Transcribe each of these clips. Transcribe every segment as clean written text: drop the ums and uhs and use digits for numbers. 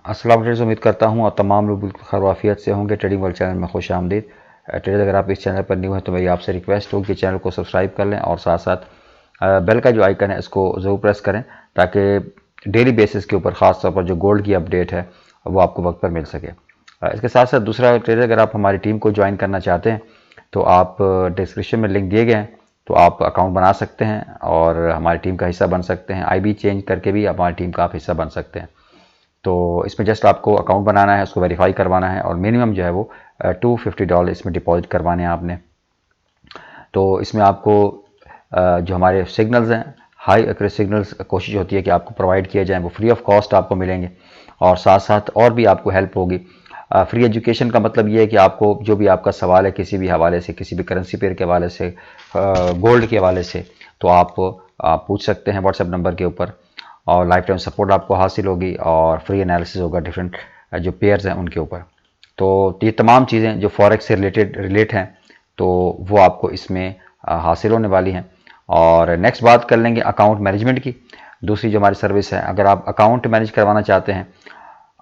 अस्सलाम वालेकुम। उम्मीद करता हूँ और तमाम लोग बिल्कुल खैर वाफियत से होंगे। ट्रेडिंग वर्ल्ड चैनल में खुश आमदीद। ट्रेडर, अगर आप इस चैनल पर न्यू हैं तो मेरी आपसे रिक्वेस्ट होगी कि चैनल को सब्सक्राइब कर लें और साथ साथ बेल का जो आइकन है इसको ज़रूर प्रेस करें ताकि डेली बेसिस के ऊपर ख़ास तौर पर जो गोल्ड की अपडेट है वो आपको वक्त पर मिल सके। इसके साथ साथ दूसरा, ट्रेडर अगर आप हमारी टीम को ज्वाइन करना चाहते हैं तो आप डिस्क्रिप्शन में लिंक दिए गए हैं, तो आप अकाउंट बना सकते हैं और हमारी टीम का हिस्सा बन सकते हैं। आईबी चेंज करके भी हमारी टीम का आप हिस्सा बन सकते हैं। तो इसमें जस्ट आपको अकाउंट बनाना है, उसको वेरीफाई करवाना है और मिनिमम जो है वो $250 इसमें डिपॉजिट करवाने हैं आपने। तो इसमें आपको जो हमारे सिग्नल्स हैं, हाई एक्यूरेसी सिग्नल्स, कोशिश होती है कि आपको प्रोवाइड किए जाएँ, वो फ्री ऑफ कॉस्ट आपको मिलेंगे और साथ साथ और भी आपको हेल्प होगी। फ्री एजुकेशन का मतलब ये है कि आपको जो भी आपका सवाल है किसी भी हवाले से, किसी भी करेंसी पेयर के हवाले से, गोल्ड के हवाले से, तो आप पूछ सकते हैं व्हाट्सएप नंबर के ऊपर और लाइफ टाइम सपोर्ट आपको हासिल होगी और फ्री एनालिसिस होगा डिफरेंट जो पेयर्स हैं उनके ऊपर। तो ये तमाम चीज़ें जो फॉरेक्स से रिलेट हैं तो वो आपको इसमें हासिल होने वाली हैं। और नेक्स्ट बात कर लेंगे अकाउंट मैनेजमेंट की। दूसरी जो हमारी सर्विस है, अगर आप अकाउंट मैनेज करवाना चाहते हैं,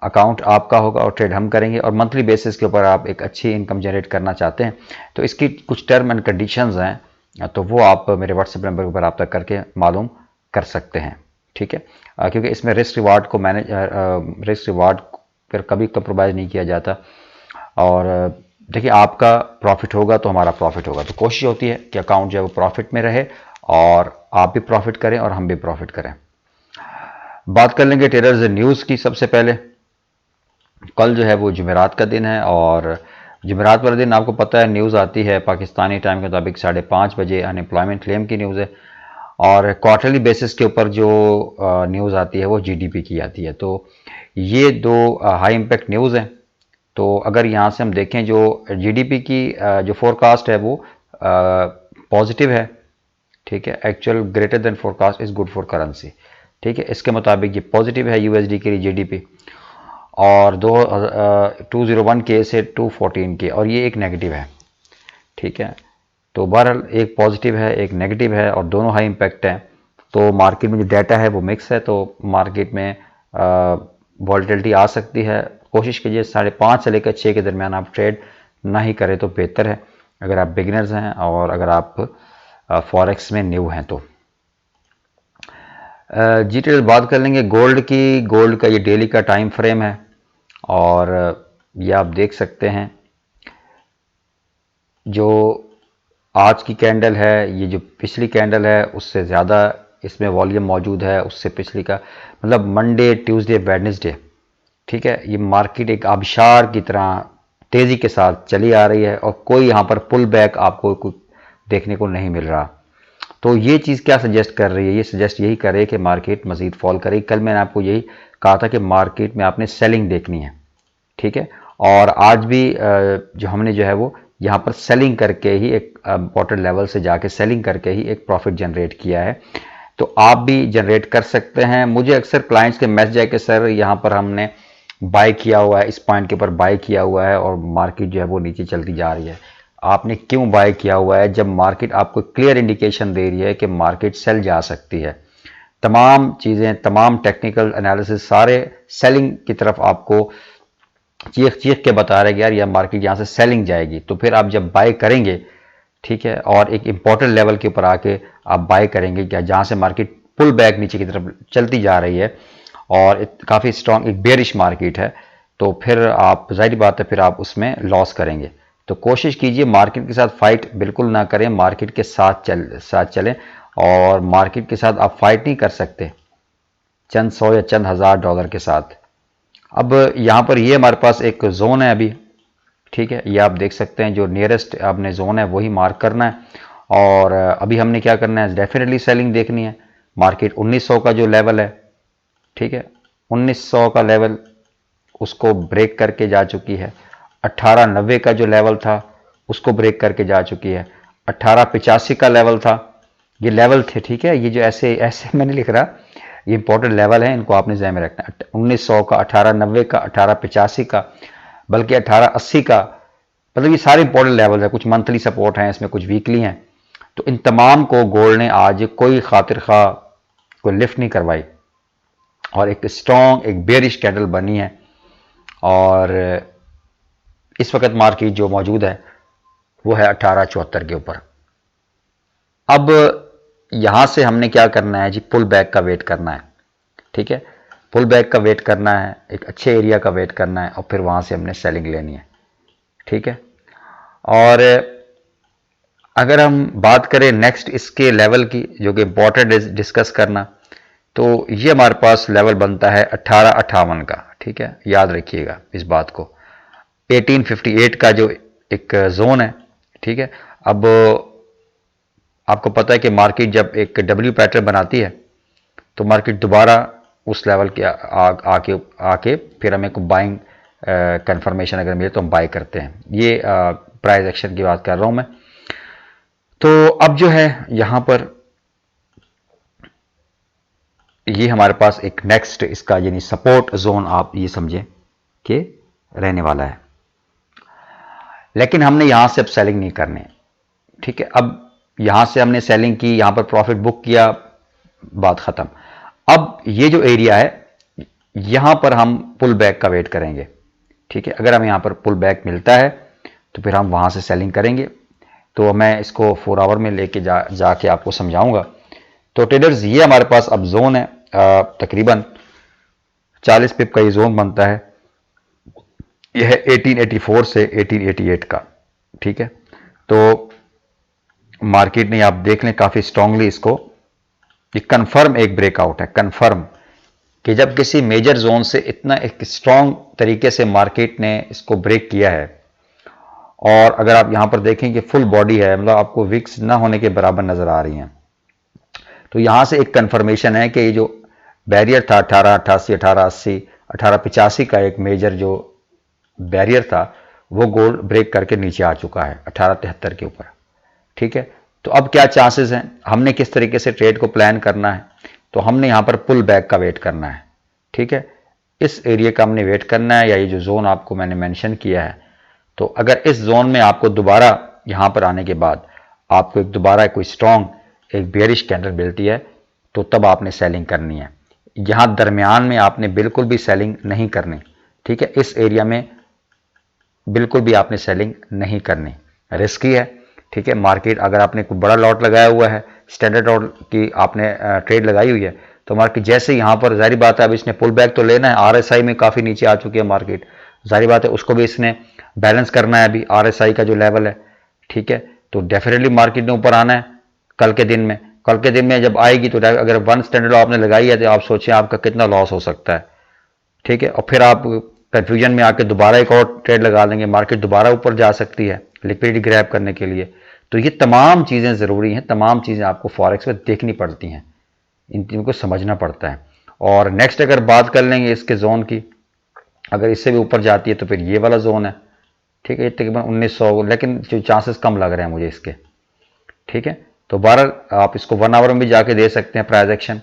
अकाउंट आपका होगा और ट्रेड हम करेंगे और मंथली बेसिस के ऊपर आप एक अच्छी इनकम जनरेट करना चाहते हैं तो इसकी कुछ टर्म एंड कंडीशंस हैं, तो वो आप मेरे व्हाट्सएप नंबर पर रब्ता करके मालूम कर सकते हैं। ठीक है, क्योंकि इसमें रिस्क रिवार्ड पर कभी कंप्रोमाइज़ नहीं किया जाता और देखिए आपका प्रॉफिट होगा तो हमारा प्रॉफिट होगा। तो कोशिश होती है कि अकाउंट जो है वो प्रॉफिट में रहे और आप भी प्रॉफिट करें और हम भी प्रॉफिट करें। बात कर लेंगे ट्रेडर्स न्यूज़ की। सबसे पहले कल जो है वो जुमेरात का दिन है और जुमेरात वाले दिन आपको पता है न्यूज़ आती है पाकिस्तानी टाइम के मुताबिक 5:30 बजे अनएम्प्लॉयमेंट क्लेम की न्यूज़ है और क्वार्टरली बेसिस के ऊपर जो न्यूज़ आती है वो जीडीपी की आती है। तो ये दो हाई इम्पैक्ट न्यूज़ हैं। तो अगर यहाँ से हम देखें जो जीडीपी की जो फोरकास्ट है वो पॉजिटिव है। ठीक है, actual greater than forecast is good for currency. ठीक है, इसके मुताबिक ये पॉजिटिव है यूएसडी के लिए जीडीपी और 201 के से 214 के, और ये एक नेगेटिव है। ठीक है, तो बहरहाल एक पॉजिटिव है एक नेगेटिव है और दोनों हाई इम्पैक्ट हैं। तो मार्केट में जो डाटा है वो मिक्स है, तो मार्केट में वॉलेटिलिटी आ सकती है। कोशिश कीजिए 5:30 से लेकर 6 के दरमियान आप ट्रेड ना ही करें तो बेहतर है अगर आप बिगिनर्स हैं और अगर आप फॉरेक्स में न्यू हैं तो। जी ट्रेड बात कर लेंगे गोल्ड की। गोल्ड का ये डेली का टाइम फ्रेम है और ये आप देख सकते हैं जो आज की कैंडल है, ये जो पिछली कैंडल है उससे ज़्यादा इसमें वॉल्यूम मौजूद है उससे पिछली का, मतलब मंडे ट्यूसडे वेडनेसडे। ठीक है, ये मार्केट एक आबशार की तरह तेज़ी के साथ चली आ रही है और कोई यहाँ पर पुल बैक आपको कुछ देखने को नहीं मिल रहा। तो ये चीज़ क्या सजेस्ट कर रही है? ये सजेस्ट यही कर रही है कि मार्केट मज़ीद फॉल करेगी। कल मैंने आपको यही कहा था कि मार्केट में आपने सेलिंग देखनी है। ठीक है, और आज भी जो हमने जो है वो यहाँ पर सेलिंग करके ही एक इम्पोर्टेंट लेवल से जाके सेलिंग करके ही एक प्रॉफिट जनरेट किया है। तो आप भी जनरेट कर सकते हैं। मुझे अक्सर क्लाइंट्स के मैसेज है कि सर यहाँ पर हमने बाय किया हुआ है, इस पॉइंट के ऊपर बाय किया हुआ है और मार्केट जो है वो नीचे चलती जा रही है। आपने क्यों बाय किया हुआ है? जब मार्केट आपको क्लियर इंडिकेशन दे रही है कि मार्केट सेल जा सकती है। तमाम चीज़ें, तमाम टेक्निकल एनालिसिस सारे सेलिंग की तरफ आपको चीख चीख के बता रहे हैं यार यह मार्केट यहाँ से सेलिंग जाएगी। तो फिर आप जब बाय करेंगे, ठीक है, और एक इंपॉर्टेंट लेवल के ऊपर आके आप बाय करेंगे क्या, जहाँ से मार्केट पुल बैक नीचे की तरफ चलती जा रही है और काफ़ी स्ट्रॉन्ग एक बेरिश मार्केट है, तो फिर आप जाहिर बात है फिर आप उसमें लॉस करेंगे। तो कोशिश कीजिए मार्केट के साथ फाइट बिल्कुल ना करें, मार्केट के साथ चलें और मार्केट के साथ आप फाइट नहीं कर सकते चंद सौ या चंद हज़ार डॉलर के साथ। अब यहाँ पर ये हमारे पास एक जोन है अभी। ठीक है, ये आप देख सकते हैं जो नियरेस्ट आपने जोन है वही मार्क करना है और अभी हमने क्या करना है, डेफिनेटली सेलिंग देखनी है। मार्केट 1900 का जो लेवल है, ठीक है, 1900 का लेवल उसको ब्रेक करके जा चुकी है। 1890 का जो लेवल था उसको ब्रेक करके जा चुकी है। 1885 का लेवल था, ये लेवल थे। ठीक है, ये जो ऐसे ऐसे मैंने लिख रहा, ये इंपॉर्टेंट लेवल है, इनको आपने ज़हन में रखना है। 1900 का, 1890 का, 1885 का, बल्कि 1880 का, मतलब ये सारे इंपॉर्टेंट लेवल है। कुछ मंथली सपोर्ट हैं इसमें, कुछ वीकली हैं। तो इन तमाम को गोल्ड ने आज कोई खातिर खा कोई लिफ्ट नहीं करवाई और एक स्ट्रॉन्ग एक बेरिश कैंडल बनी है और इस वक्त मार्केट जो मौजूद है वो है 1874 के ऊपर। अब यहां से हमने क्या करना है जी, पुल बैक का वेट करना है। ठीक है, पुल बैक का वेट करना है, एक अच्छे एरिया का वेट करना है और फिर वहां से हमने सेलिंग लेनी है। ठीक है, और अगर हम बात करें नेक्स्ट इसके लेवल की, जो कि इंपॉर्टेंट डिस्कस करना, तो ये हमारे पास लेवल बनता है 1858 का। ठीक है, याद रखिएगा इस बात को। 1858 का जो एक जोन है। ठीक है, अब आपको पता है कि मार्केट जब एक डब्ल्यू पैटर्न बनाती है तो मार्केट दोबारा उस लेवल के आके फिर हमें को बाइंग कंफर्मेशन अगर मिले तो हम बाय करते हैं। ये प्राइस एक्शन की बात कर रहा हूं मैं। तो अब जो है यहां पर ये हमारे पास एक नेक्स्ट इसका यानी सपोर्ट जोन आप ये समझें कि रहने वाला है, लेकिन हमने यहां से अब सेलिंग नहीं करनी। ठीक है, अब यहां से हमने सेलिंग की, यहां पर प्रॉफिट बुक किया, बात खत्म। अब ये जो एरिया है यहां पर हम पुल बैक का वेट करेंगे। ठीक है, अगर हमें यहां पर पुल बैक मिलता है तो फिर हम वहां से सेलिंग करेंगे। तो मैं इसको 4 आवर में लेके जाके आपको समझाऊंगा। तो ट्रेडर्स ये हमारे पास अब जोन है, तकरीबन 40 पिप का ये जोन बनता है। यह है 1884 से 1888 का। ठीक है, तो मार्केट ने आप देख लें काफी स्ट्रांगली इसको, ये कंफर्म एक ब्रेकआउट है, कंफर्म कि जब किसी मेजर जोन से इतना एक स्ट्रांग तरीके से मार्केट ने इसको ब्रेक किया है। और अगर आप यहां पर देखें कि फुल बॉडी है, मतलब आपको विक्स ना होने के बराबर नजर आ रही हैं, तो यहां से एक कंफर्मेशन है कि ये जो बैरियर था 1888, 1880, 1885 का एक मेजर जो बैरियर था वो गोल्ड ब्रेक करके नीचे आ चुका है 1873 के ऊपर। ठीक है, तो अब क्या चांसेस हैं, हमने किस तरीके से ट्रेड को प्लान करना है, तो हमने यहां पर पुल बैक का वेट करना है। ठीक है, इस एरिया का हमने वेट करना है, या ये जो जोन आपको मैंने मेंशन किया है। तो अगर इस जोन में आपको दोबारा यहां पर आने के बाद आपको एक दोबारा कोई स्ट्रांग एक बेयरिश कैंडल मिलती है तो तब आपने सेलिंग करनी है। यहां दरमियान में आपने बिल्कुल भी सेलिंग नहीं करनी। ठीक है, इस एरिया में बिल्कुल भी आपने सेलिंग नहीं करनी, रिस्की है। ठीक है, मार्केट अगर आपने कोई बड़ा लॉट लगाया हुआ है, स्टैंडर्ड लॉट की आपने ट्रेड लगाई हुई है, तो मार्केट जैसे यहां पर जाहिर बात है अब इसने पुल बैक तो लेना है, आरएसआई में काफी नीचे आ चुकी है मार्केट, जाहिर बात है उसको भी इसने बैलेंस करना है अभी आरएसआई का जो लेवल है। ठीक है, तो डेफिनेटली मार्केट ने ऊपर आना है कल के दिन में। कल के दिन में जब आएगी तो अगर वन स्टैंडर्ड लॉ आपने लगाई है तो आप सोचें आपका कितना लॉस हो सकता है। ठीक है, और फिर आप कंफ्यूजन में आके दोबारा एक और ट्रेड लगा लेंगे, मार्केट दोबारा ऊपर जा सकती है लिक्विडिटी ग्रैब करने के लिए। तो ये तमाम चीज़ें ज़रूरी हैं, तमाम चीज़ें आपको फॉरेक्स में देखनी पड़ती हैं, इन चीज़ों को समझना पड़ता है। और नेक्स्ट अगर बात कर लेंगे इसके जोन की, अगर इससे भी ऊपर जाती है तो फिर ये वाला जोन है। ठीक है, तकरीबन 1900, लेकिन जो चांसेस कम लग रहे हैं मुझे इसके। ठीक है, तो 12 आप इसको 1 आवर में भी जाके दे सकते हैं प्राइस एक्शन।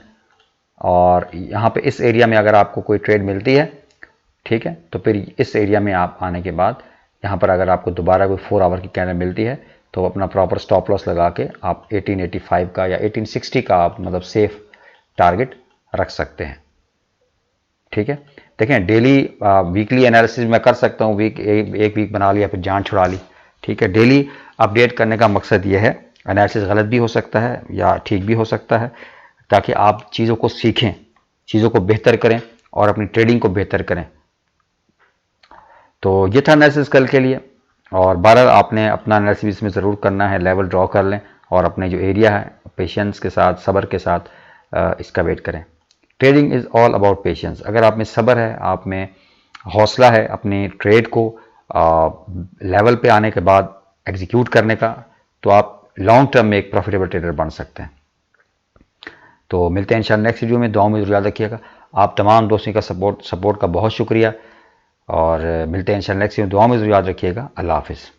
और यहाँ पे इस एरिया में अगर आपको कोई ट्रेड मिलती है, ठीक है, तो फिर इस एरिया में आप आने के बाद यहाँ पर अगर आपको दोबारा कोई 4 आवर की कैंडल मिलती है तो अपना प्रॉपर स्टॉप लॉस लगा के आप 1885 का या 1860 का आप मतलब सेफ टारगेट रख सकते हैं। ठीक है, देखें डेली वीकली एनालिसिस मैं कर सकता हूँ, एक वीक बना लिया फिर जान छुड़ा ली। ठीक है, डेली अपडेट करने का मकसद ये है, एनालिसिस गलत भी हो सकता है या ठीक भी हो सकता है, ताकि आप चीज़ों को सीखें, चीज़ों को बेहतर करें और अपनी ट्रेडिंग को बेहतर करें। तो ये था एनालिसिस कल के लिए। और 12 आपने अपना एनालिसिस इसमें ज़रूर करना है, लेवल ड्रॉ कर लें और अपने जो एरिया है पेशेंस के साथ, सब्र के साथ इसका वेट करें। Trading is all about patience. अगर आप में सब्र है, आप में हौसला है अपने ट्रेड को लेवल पे आने के बाद एग्जीक्यूट करने का, तो आप लॉन्ग टर्म में एक प्रॉफिटेबल ट्रेडर बन सकते हैं। तो मिलते हैं इंशाल्लाह नेक्स्ट वीडियो में। दुआओं में ज़रूर याद रखिएगा। आप तमाम दोस्तों का सपोर्ट का बहुत शुक्रिया और मिलते हैं इंशाल्लाह नेक्स्ट वीडियो में। दुआओं में ज़रूर याद रखिएगा। अल्लाह हाफिज़।